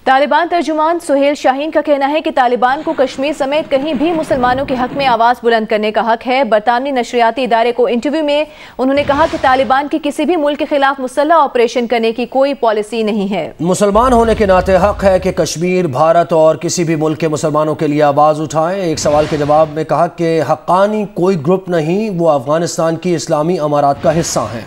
तालिबान तर्जुमान सुहेल शाहीन का कहना है कि तालिबान को कश्मीर समेत कहीं भी मुसलमानों के हक में आवाज़ बुलंद करने का हक है। बरतानवी नशरियाती इदारे को इंटरव्यू में उन्होंने कहा कि तालिबान की किसी भी मुल्क के खिलाफ मुसल्लह ऑपरेशन करने की कोई पॉलिसी नहीं है। मुसलमान होने के नाते हक है कि कश्मीर, भारत और किसी भी मुल्क के मुसलमानों के लिए आवाज़ उठाएं। एक सवाल के जवाब में कहा कि हक्कानी कोई ग्रुप नहीं, वो अफगानिस्तान की इस्लामी अमारात का हिस्सा हैं।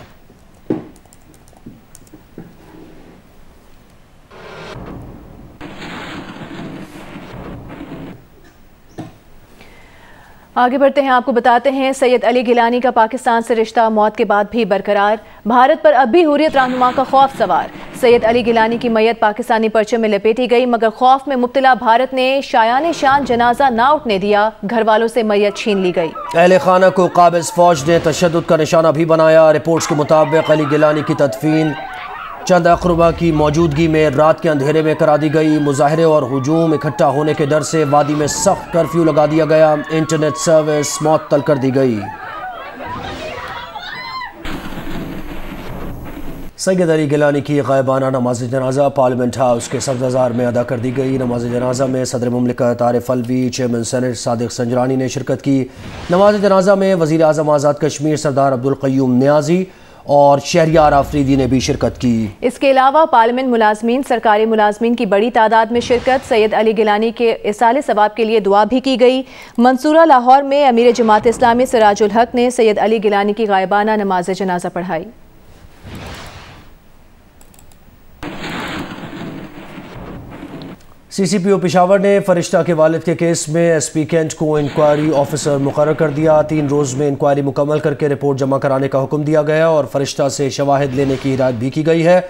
आगे बढ़ते हैं, आपको बताते हैं सैयद अली गिलानी का पाकिस्तान से रिश्ता मौत के बाद भी बरकरार। भारत पर अब भी हुर्रियत रहनुमा का खौफ सवार। सैयद अली गिलानी की मैयत पाकिस्तानी परचम में लपेटी गई, मगर खौफ में मुब्तला भारत ने शायान शान जनाजा ना उठने दिया। घर वालों से मैयत छीन ली गई। अहले खाना को काबिज फौज ने तशद्दुद का निशाना भी बनाया। रिपोर्ट्स के मुताबिक अली गिलानी की तदफीन चंद अक़रबा की मौजूदगी में रात के अंधेरे में करा दी गई। मुजाहरे और हुजूम इकट्ठा होने के डर से वादी में सख्त कर्फ्यू लगा दिया गया। इंटरनेट सर्विस मुअत्तल कर दी गई। सैयद अली गिलानी की गायबाना नमाज जनाजा पार्लियामेंट हाउस के सब्ज़ाज़ार में अदा कर दी गई। नमाज जनाजा में सदर मुमलिकत आरिफ अलवी, चेयरमैन सेनेट सादिक संजरानी ने शिरकत की। नमाज जनाजा में वज़ीर आज़म आज़ाद कश्मीर सरदार अब्दुल क़य्यूम नियाज़ी और शहरियार आफरीदी ने भी शिरकत की। इसके अलावा पार्लियामेंट मुलाजमीन, सरकारी मुलाजमीन की बड़ी तादाद में शिरकत। सैयद अली गिलानी के इसाले सवाब के लिए दुआ भी की गई। मंसूरा लाहौर में अमीर जमात इस्लामी सिराजुल हक ने सैयद अली गिलानी की गायबाना नमाज जनाजा पढ़ाई। CCPO पेशावर ने फरिश्ता के वालिद के केस में SP कैंट को इंक्वायरी ऑफिसर मुकर्रर कर दिया। 3 रोज़ में इंक्वायरी मुकम्मल करके रिपोर्ट जमा कराने का हुक्म दिया गया और फरिश्ता से शवाहिद लेने की हिदायत भी की गई है।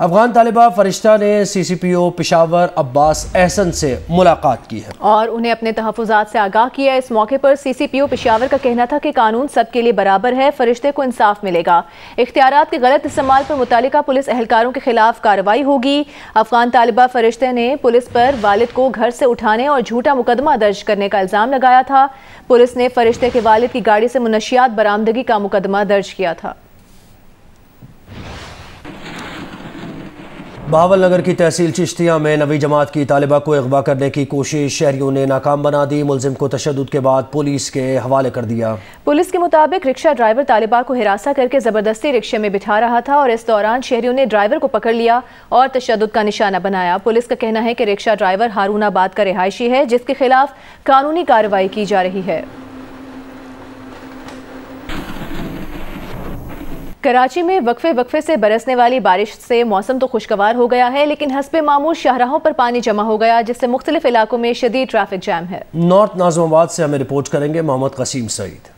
अफगान तालिबा फरिश्ता ने CCPO पेशावर अब्बास अहसन से मुलाकात की है और उन्हें अपने तहफ़्फ़ुज़ात से आगाह किया। इस मौके पर CCPO पेशावर का कहना था कि कानून सबके लिए बराबर है, फरिश्ते को इंसाफ मिलेगा। इख्तियारात के गलत इस्तेमाल पर मुतालिका पुलिस एहलकारों के खिलाफ कार्रवाई होगी। अफगान तालिबा फरिश्ते ने पुलिस पर वालिद को घर से उठाने और झूठा मुकदमा दर्ज करने का इल्ज़ाम लगाया था। पुलिस ने फरिश्ते के वालिद की गाड़ी से मुनशियात बरामदगी का मुकदमा दर्ज किया था। बहावलनगर की तहसील चिश्तिया में नवी जमात की तालिबा को अगवा करने की कोशिश शहरियों ने नाकाम बना दी। मुलजिम को तशद्दुद के बाद पुलिस के हवाले कर दिया। पुलिस के मुताबिक रिक्शा ड्राइवर तालिबा को हिरासा करके जबरदस्ती रिक्शे में बिठा रहा था और इस दौरान शहरियों ने ड्राइवर को पकड़ लिया और तशद्दुद का निशाना बनाया। पुलिस का कहना है कि रिक्शा ड्राइवर हारूनाबाद का रिहायशी है, जिसके खिलाफ कानूनी कार्रवाई की जा रही है। कराची में वक्फे से बरसने वाली बारिश से मौसम तो खुशगवार हो गया है, लेकिन हस्बे मामूल शाहराहों पर पानी जमा हो गया, जिससे मुख्तलिफ इलाकों में शदीद ट्रैफिक जैम है। नॉर्थ नाज़िमाबाद से हमें रिपोर्ट करेंगे मोहम्मद कसीम सईद।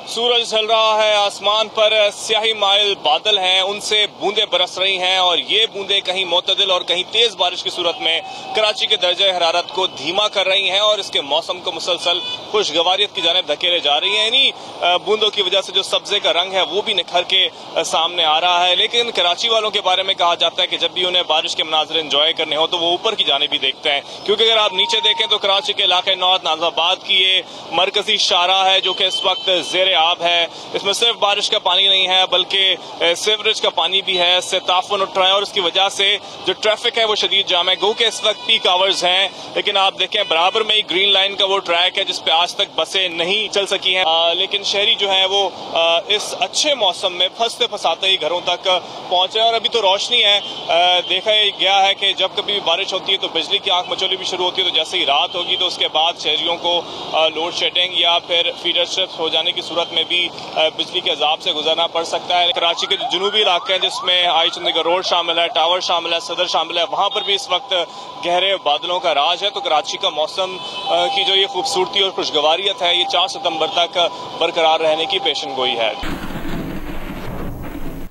सूरज ढल रहा है, आसमान पर स्याही माइल बादल हैं, उनसे बूंदें बरस रही हैं और ये बूंदें कहीं मोतदिल और कहीं तेज बारिश की सूरत में कराची के दर्जे हरारत को धीमा कर रही हैं और इसके मौसम को मुसलसल खुशगवारियत की जानिब धकेले जा रही हैं। इन्हीं बूंदों की वजह से जो सब्जे का रंग है वो भी निखर के सामने आ रहा है। लेकिन कराची वालों के बारे में कहा जाता है कि जब भी उन्हें बारिश के मनाज़िर एंजॉय करने हो तो वो ऊपर की जानिब भी देखते हैं, क्योंकि अगर आप नीचे देखें तो कराची के इलाके नॉर्थ नाज़िमाबाद की ये मरकजी शाहरा है जो कि इस वक्त ज़ेरे आब है। इसमें सिर्फ बारिश का पानी नहीं है बल्कि सीवरेज का पानी भी है, इससे ताफुन उठ रहा है और इसकी वजह से जो ट्रैफिक है वो शदीद जाम है। गो के इस वक्त पीक आवर्स हैं, लेकिन आप देखें बराबर में ही ग्रीन लाइन का वो ट्रैक है जिस पे आज तक बसें नहीं चल सकी हैं। लेकिन शहरी जो है वो इस अच्छे मौसम में फंसते फंसाते ही घरों तक पहुंचे और अभी तो रोशनी है। देखा गया है कि जब कभी भी बारिश होती है तो बिजली की आंख मचोली भी शुरू होती है, तो जैसे ही रात होगी तो उसके बाद शहरियों को लोड शेडिंग या फिर फीडर शिफ्ट हो जाने की सूरत में भी बिजली के अजाब से गुजरना पड़ सकता है। कराची के जो जुनूबी इलाके हैं जिसमें आई चंडीगढ़ रोड शामिल है, टावर शामिल है, सदर शामिल है, वहां पर भी इस वक्त गहरे बादलों का राज है। तो कराची का मौसम की जो ये खूबसूरती और खुशगवारियत है ये 4 सितंबर तक बरकरार रहने की पेशनगोई है।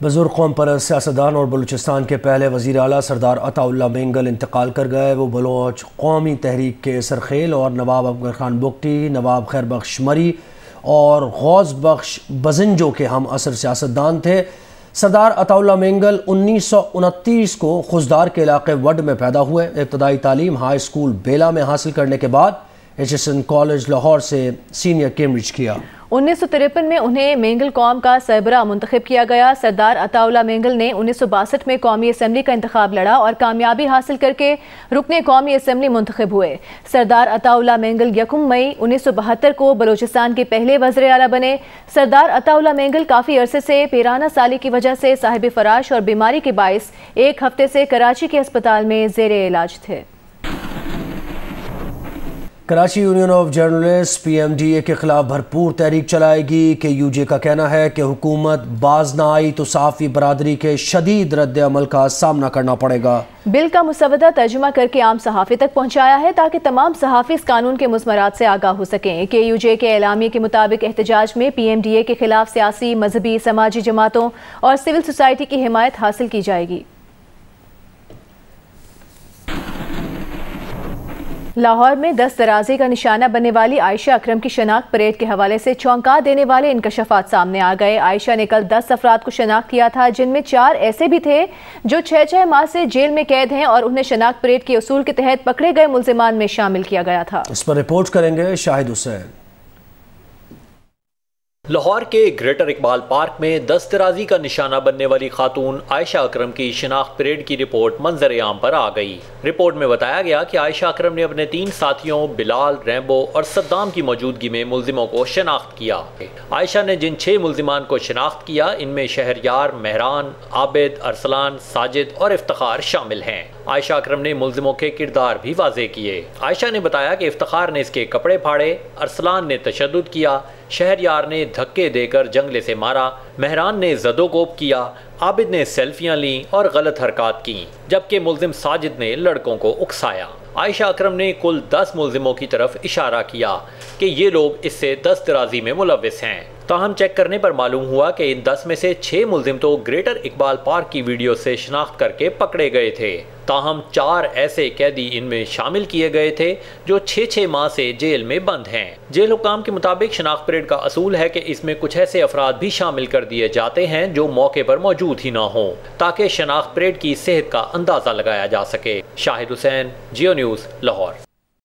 बुजुर्ग कौम परस्त सियासतदान और बलूचिस्तान के पहले वज़ीर आला सरदार अताउल्लाह मेंगल इंतकाल कर गए। वो बलोच कौमी तहरीक के सरखेल और नवाब अकबर खान बुगटी, नवाब खैर बख्श मरी और गौस बख्श बजिंजो के हम असर सियासतदान थे। सरदार अताउल्लाह मेंगल 1929 को खुजदार के इलाके वड में पैदा हुए। इब्तदाई तालीम हाई स्कूल बेला में हासिल करने के बाद HSN कॉलेज लाहौर से सीनियर कैम्ब्रिज किया। 1953 में उन्हें मेंगल कौम का सरबराह मुंतखब किया गया। सरदार अताउल्लाह मेंगल ने 1962 में कौमी असम्बली का इंतखाब लड़ा और कामयाबी हासिल करके रुकने कौमी असम्बली मुंतखब हुए। सरदार अताउल्लाह मेंगल 1 मई 1972 को बलूचिस्तान के पहले वज़ीर आला बने। सरदार अताउल्लाह मेंगल काफ़ी अरसे से पेराना साली की वजह से साहिब फराश और बीमारी के बाइस 1 हफ्ते से कराची के अस्पताल में ज़ेरे इलाज थे। Karachi union of journalist PMDA के खिलाफ भरपूर तहरीक चलाएगी। KUJ का कहना है कि हुकूमत बाज ना आई तो सहाफ़ी बरादरी के शदीद रद्द अमल का सामना करना पड़ेगा। बिल का मुसवदा तर्जुमा करके आम सहाफ़ी तक पहुँचाया है ताकि तमाम सहाफ़ी इस कानून के मुज़मरात से आगाह हो सकें। KUJ के एलामिये के मुताबिक एहतजाज में PMDA के खिलाफ सियासी, मजहबी, समाजी जमातों और सिविल सोसाइटी की हिमायत हासिल की जाएगी। लाहौर में दस्त दराजी का निशाना बनने वाली आयशा अकरम की शनाख्त परेड के हवाले से चौंका देने वाले इंकशाफात सामने आ गए। आयशा ने कल 10 अफराद को शनाख्त किया था, जिनमें 4 ऐसे भी थे जो 6 माह से जेल में कैद हैं और उन्हें शनाख्त परेड के उसूल के तहत पकड़े गए मुल्जिमान में शामिल किया गया था। इस पर रिपोर्ट करेंगे शाहिद हुसैन। लाहौर के ग्रेटर इकबाल पार्क में दस्तराजी का निशाना बनने वाली खातून आयशा अकरम की शिनाख्त परेड की रिपोर्ट मंजर आम पर आ गई। रिपोर्ट में बताया गया कि आयशा अकरम ने अपने 3 साथियों बिलाल, रैम्बो और सद्दाम की मौजूदगी में मुल्जिमों को शनाख्त किया। आयशा ने जिन 6 मुल्जिमान को शनाख्त किया, इनमें शहरयार, मेहरान, आबिद, अरसलान, साजिद और इफ्तिखार शामिल हैं। आयशा अकरम ने मुल्जिमों के किरदार भी वाजे किए। आयशा ने बताया कि इफ्तिखार ने इसके कपड़े फाड़े, अरसलान ने तशद्दुद किया, शहरयार ने धक्के देकर जंगले से मारा, मेहरान ने ज़दोकोब किया, आबिद ने सेल्फियां ली और गलत हरकत की, जबकि मुल्जिम साजिद ने लड़कों को उकसाया। आयशा अकरम ने कुल 10 मुल्जिमों की तरफ इशारा किया कि ये लोग इससे दस्तराजी में मुलविस हैं। ताहम चेक करने पर मालूम हुआ कि इन 10 में से 6 मुल्जिम तो ग्रेटर इकबाल पार्क की वीडियो से शनाख्त करके पकड़े गए थे। ताहम 4 ऐसे कैदी इनमें शामिल किए गए थे जो 6 माह से जेल में बंद हैं। जेल हुक्काम के मुताबिक शनाख्त परेड का असूल है कि इसमें कुछ ऐसे अफराद भी शामिल कर दिए जाते हैं जो मौके पर मौजूद ही ना हो, ताकि शनाख्त परेड की सेहत का अंदाजा लगाया जा सके। शाहिद हुसैन, जियो न्यूज़, लाहौर।